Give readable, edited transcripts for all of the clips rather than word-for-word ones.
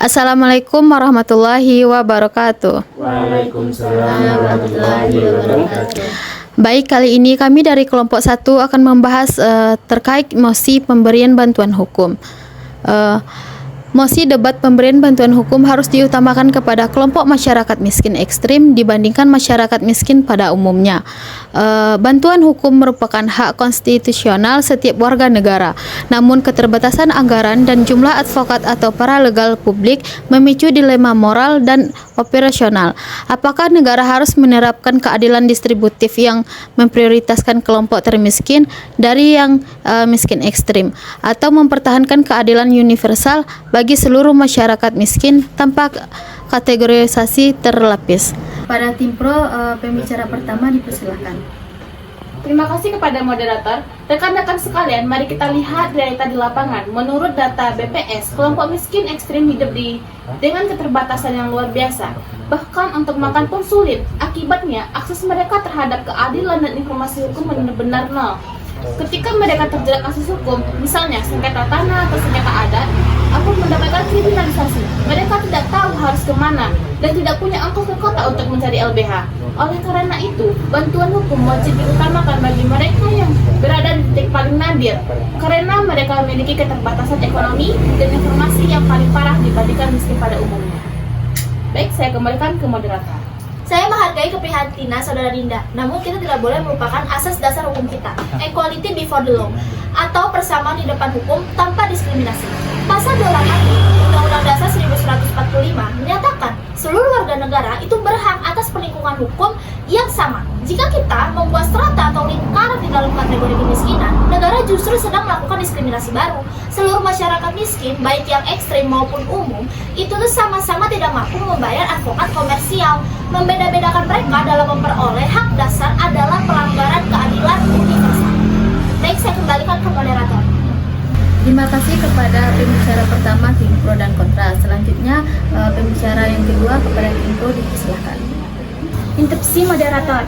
Assalamualaikum warahmatullahi wabarakatuh. Waalaikumsalam warahmatullahi wabarakatuh. Baik, kali ini kami dari kelompok 1 akan membahas terkait mosi pemberian bantuan hukum. Mosi debat pemberian bantuan hukum harus diutamakan kepada kelompok masyarakat miskin ekstrim dibandingkan masyarakat miskin pada umumnya. Bantuan hukum merupakan hak konstitusional setiap warga negara. Namun keterbatasan anggaran dan jumlah advokat atau paralegal publik memicu dilema moral dan operasional. Apakah negara harus menerapkan keadilan distributif yang memprioritaskan kelompok termiskin dari yang miskin ekstrim, atau mempertahankan keadilan universal bagi seluruh masyarakat miskin tanpa kategorisasi terlapis? Pada tim pro, pembicara pertama dipersilakan. Terima kasih kepada moderator. Rekan-rekan sekalian, mari kita lihat realita di lapangan. Menurut data BPS, kelompok miskin ekstrim hidup dengan keterbatasan yang luar biasa. Bahkan untuk makan pun sulit. Akibatnya, akses mereka terhadap keadilan dan informasi hukum benar-benar nol. Ketika mereka terjerat kasus hukum, misalnya sengketa tanah atau sengketa adat, atau mendapatkan kriminalisasi, mereka tidak tahu harus kemana dan tidak punya ongkos ke kota untuk mencari LBH. Oleh karena itu, bantuan hukum wajib diutamakan bagi mereka yang berada di titik paling nadir, karena mereka memiliki keterbatasan ekonomi dan informasi yang paling parah dibandingkan miskin pada umumnya. Baik, saya kembalikan ke moderator. Saya menghargai keprihatinan Saudara Dinda, namun kita tidak boleh melupakan asas dasar hukum kita, equality before the law, atau persamaan di depan hukum tanpa diskriminasi. Pasal 28 Undang-Undang Dasar 1945 menyatakan seluruh warga negara itu berhak atas perlindungan hukum yang sama. Jika kita membuat strata atau lingkaran di dalam kategori kemiskinan, negara justru sedang melakukan diskriminasi baru. Seluruh masyarakat miskin, baik yang ekstrim maupun umum, itu tuh sama-sama tidak mampu membayar advokat komersial. Membeda-bedakan mereka dalam memperoleh hak dasar adalah pelanggaran keadilan universal. Baik, saya kembalikan ke moderator. Terima kasih kepada pembicara pertama tim pro dan kontra. Selanjutnya pembicara yang kedua kepada tim pro dipersilakan. Interupsi moderator.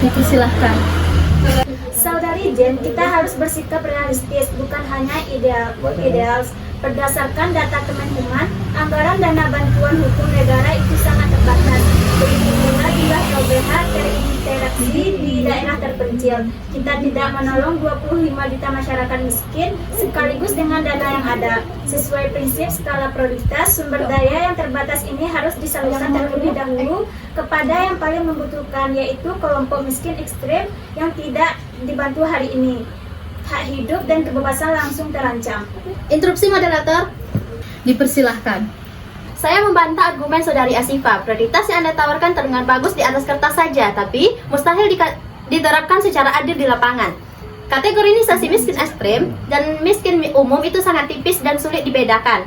Dipersilahkan. Saudari Jen, kita harus bersikap realistis, bukan hanya ideal. Berdasarkan data Kemenkumham, anggaran dana bantuan hukum negara itu sangat terbatas. Begitu pula jumlah LBH terinteraksi di daerah terpencil. Kita tidak menolong 25 juta masyarakat miskin sekaligus dengan dana yang ada. Sesuai prinsip skala prioritas, sumber daya yang terbatas ini harus disalurkan terlebih dahulu kepada yang paling membutuhkan, yaitu kelompok miskin ekstrem yang tidak dibantu hari ini. Hak hidup dan kebebasan langsung terancam. Interupsi moderator. Dipersilahkan. Saya membantah argumen Saudari Asifa. Prioritas yang Anda tawarkan terdengar bagus di atas kertas saja, tapi mustahil diterapkan secara adil di lapangan. Kategorisasi miskin ekstrem dan miskin umum itu sangat tipis dan sulit dibedakan.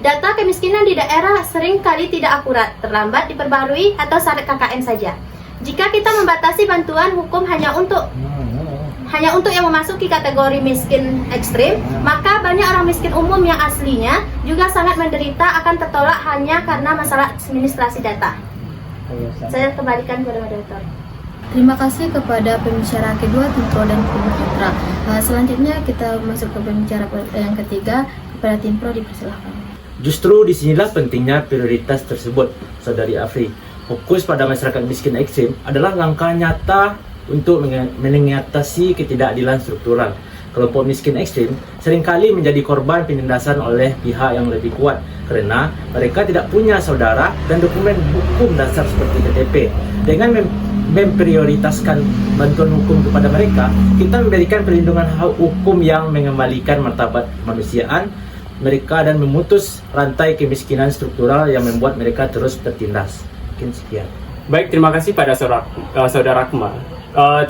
Data kemiskinan di daerah sering kali tidak akurat, terlambat diperbarui, atau syarat KKN saja. Jika kita membatasi bantuan hukum hanya untuk yang memasuki kategori miskin ekstrim, maka banyak orang miskin umum yang aslinya juga sangat menderita akan tertolak hanya karena masalah administrasi data. Saya kembalikan kepada moderator. Terima kasih kepada pembicara kedua tim pro dan tim kontra. Selanjutnya kita masuk ke pembicara yang ketiga, kepada tim pro dipersilahkan. Justru disinilah pentingnya prioritas tersebut, Saudari Afri. Fokus pada masyarakat miskin ekstrim adalah langkah nyata untuk mengatasi ketidakadilan struktural. Kelompok miskin ekstrim seringkali menjadi korban penindasan oleh pihak yang lebih kuat karena mereka tidak punya saudara dan dokumen hukum dasar seperti KTP. Dengan memprioritaskan bantuan hukum kepada mereka, kita memberikan perlindungan hak hukum yang mengembalikan martabat kemanusiaan mereka dan memutus rantai kemiskinan struktural yang membuat mereka terus tertindas. Mungkin sekian. Baik, terima kasih pada saudara Akmal.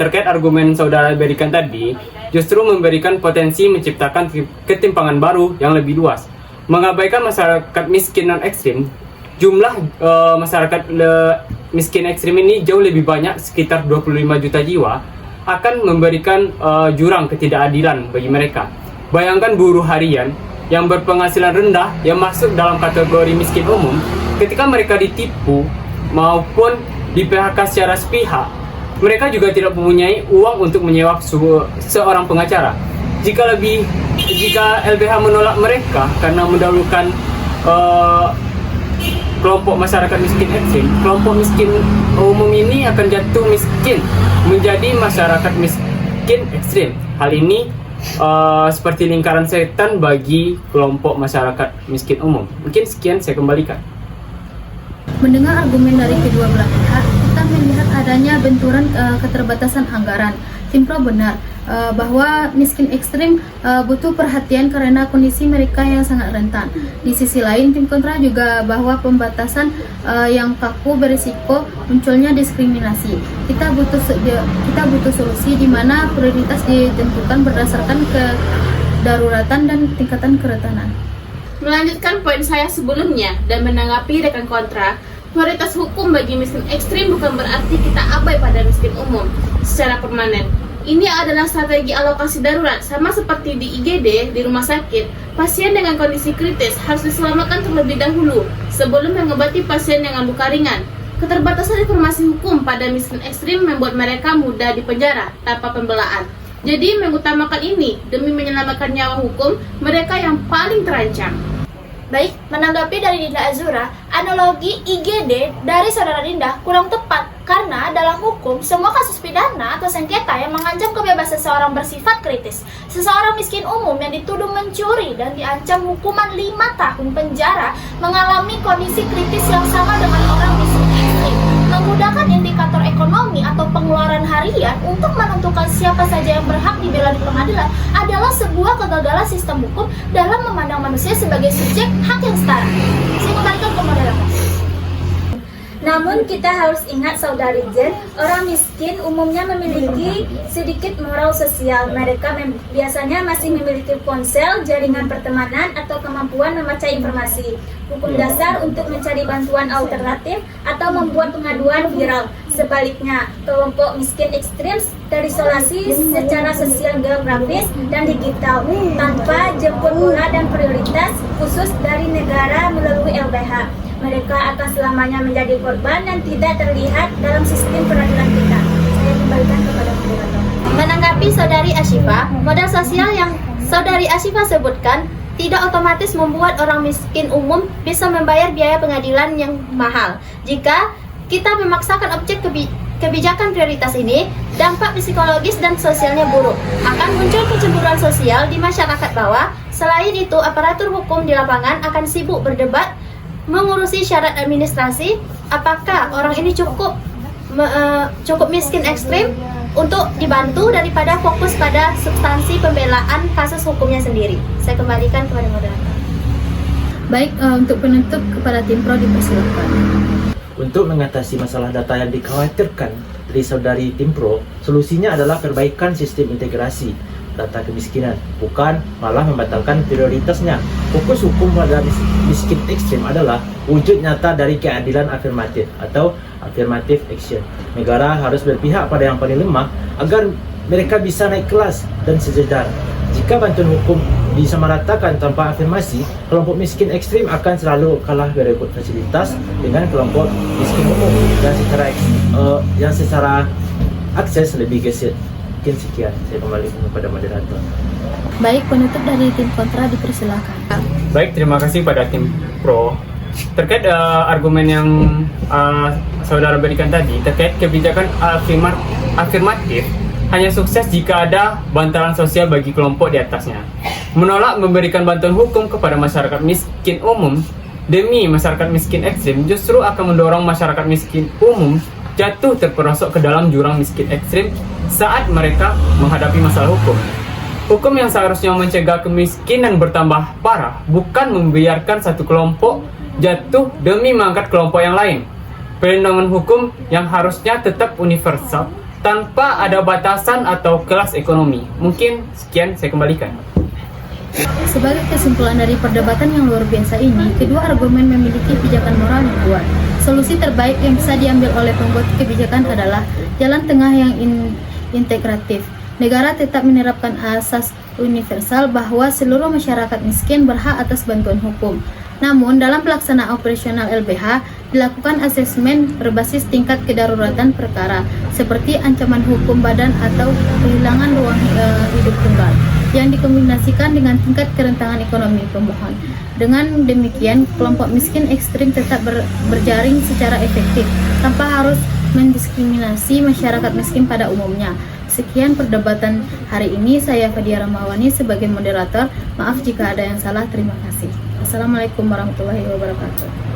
Terkait argumen saudara berikan tadi, justru memberikan potensi menciptakan ketimpangan baru yang lebih luas. Mengabaikan masyarakat miskin non ekstrim, jumlah masyarakat miskin ekstrim ini jauh lebih banyak, sekitar 25 juta jiwa, akan memberikan jurang ketidakadilan bagi mereka. Bayangkan buruh harian yang berpenghasilan rendah yang masuk dalam kategori miskin umum, ketika mereka ditipu maupun di PHK secara sepihak, mereka juga tidak mempunyai uang untuk menyewa seorang pengacara. Jika LBH menolak mereka karena mendahulukan kelompok masyarakat miskin ekstrim, kelompok miskin umum ini akan jatuh miskin menjadi masyarakat miskin ekstrim. Hal ini seperti lingkaran setan bagi kelompok masyarakat miskin umum. Mungkin sekian, saya kembalikan. Mendengar argumen dari kedua belah pihak, kita melihat adanya benturan keterbatasan anggaran. Tim Pro benar bahwa miskin ekstrim butuh perhatian karena kondisi mereka yang sangat rentan. Di sisi lain, tim kontra juga bahwa pembatasan yang kaku berisiko munculnya diskriminasi. Kita butuh solusi di mana prioritas ditentukan berdasarkan kedaruratan dan tingkatan kerentanan. Melanjutkan poin saya sebelumnya dan menanggapi rekan kontra, prioritas hukum bagi miskin ekstrim bukan berarti kita abai pada miskin umum secara permanen. Ini adalah strategi alokasi darurat, sama seperti di IGD, di rumah sakit. Pasien dengan kondisi kritis harus diselamatkan terlebih dahulu sebelum mengobati pasien dengan luka ringan. Keterbatasan informasi hukum pada miskin ekstrim membuat mereka mudah dipenjara tanpa pembelaan. Jadi mengutamakan ini demi menyelamatkan nyawa hukum mereka yang paling terancam. Baik, menanggapi dari Dinda Azura, analogi IGD dari saudara Dinda kurang tepat karena dalam hukum semua kasus pidana atau sengketa yang mengancam kebebasan seseorang bersifat kritis. Seseorang miskin umum yang dituduh mencuri dan diancam hukuman 5 tahun penjara mengalami kondisi kritis yang sama dengan orang miskin ekstrim. Menggunakan indikator ekonomi atau pengeluaran harian untuk menentukan siapa saja yang berhak dibela di pengadilan adalah sebuah kegagalan sistem hukum dalam memandang manusia sebagai subjek hak yang setara. Saya kembalikan ke moderator. Namun kita harus ingat saudari Jen, orang miskin umumnya memiliki sedikit moral sosial. Mereka biasanya masih memiliki ponsel, jaringan pertemanan, atau kemampuan membaca informasi. Hukum dasar untuk mencari bantuan alternatif atau membuat pengaduan viral. Sebaliknya, kelompok miskin ekstrim terisolasi secara sosial, geografis, dan digital tanpa jemput bola dan prioritas khusus dari negara melalui LBH. Mereka akan selamanya menjadi korban dan tidak terlihat dalam sistem peradilan kita. Saya kembalikan kepada moderator. Menanggapi saudari Ashifa, modal sosial yang saudari Ashifa sebutkan tidak otomatis membuat orang miskin umum bisa membayar biaya pengadilan yang mahal. Jika kita memaksakan objek kebijakan prioritas ini, dampak psikologis dan sosialnya buruk. Akan muncul kecemburuan sosial di masyarakat bawah. Selain itu, aparatur hukum di lapangan akan sibuk berdebat mengurusi syarat administrasi, apakah orang ini cukup miskin ekstrim untuk dibantu daripada fokus pada substansi pembelaan kasus hukumnya sendiri. Saya kembalikan kepada moderator. Baik, untuk penutup kepada tim Pro dipersilakan. Untuk mengatasi masalah data yang dikhawatirkan dari saudari tim Pro, solusinya adalah perbaikan sistem integrasi data kemiskinan, bukan malah membatalkan prioritasnya. Fokus hukum pada miskin ekstrim adalah wujud nyata dari keadilan afirmatif atau affirmative action. Negara harus berpihak pada yang paling lemah agar mereka bisa naik kelas dan sejahtera. Jika bantuan hukum disamaratakan tanpa afirmasi, kelompok miskin ekstrim akan selalu kalah berebut fasilitas dengan kelompok miskin umum yang secara akses lebih gesit. Mungkin sekian, saya kembali kepada moderator. Baik, penutup dari tim kontra dipersilakan. Baik, terima kasih pada tim Pro. Terkait argumen yang saudara berikan tadi, terkait kebijakan afirmatif hanya sukses jika ada bantalan sosial bagi kelompok di atasnya. Menolak memberikan bantuan hukum kepada masyarakat miskin umum demi masyarakat miskin ekstrim justru akan mendorong masyarakat miskin umum jatuh terperosok ke dalam jurang miskin ekstrim saat mereka menghadapi masalah hukum. Hukum yang seharusnya mencegah kemiskinan bertambah parah bukan membiarkan satu kelompok jatuh demi mengangkat kelompok yang lain. Perlindungan hukum yang harusnya tetap universal tanpa ada batasan atau kelas ekonomi. Mungkin sekian, saya kembalikan. Sebagai kesimpulan dari perdebatan yang luar biasa ini, kedua argumen memiliki pijakan moral yang kuat. Solusi terbaik yang bisa diambil oleh pembuat kebijakan adalah jalan tengah yang integratif. Negara tetap menerapkan asas universal bahwa seluruh masyarakat miskin berhak atas bantuan hukum. Namun, dalam pelaksanaan operasional LBH, dilakukan asesmen berbasis tingkat kedaruratan perkara, seperti ancaman hukum badan atau kehilangan ruang hidup tunggal. yang dikombinasikan dengan tingkat kerentanan ekonomi pemohon. Dengan demikian, kelompok miskin ekstrim tetap berjaring secara efektif tanpa harus mendiskriminasi masyarakat miskin pada umumnya. Sekian perdebatan hari ini. Saya Fadia Ramawani sebagai moderator. Maaf jika ada yang salah. Terima kasih. Assalamualaikum warahmatullahi wabarakatuh.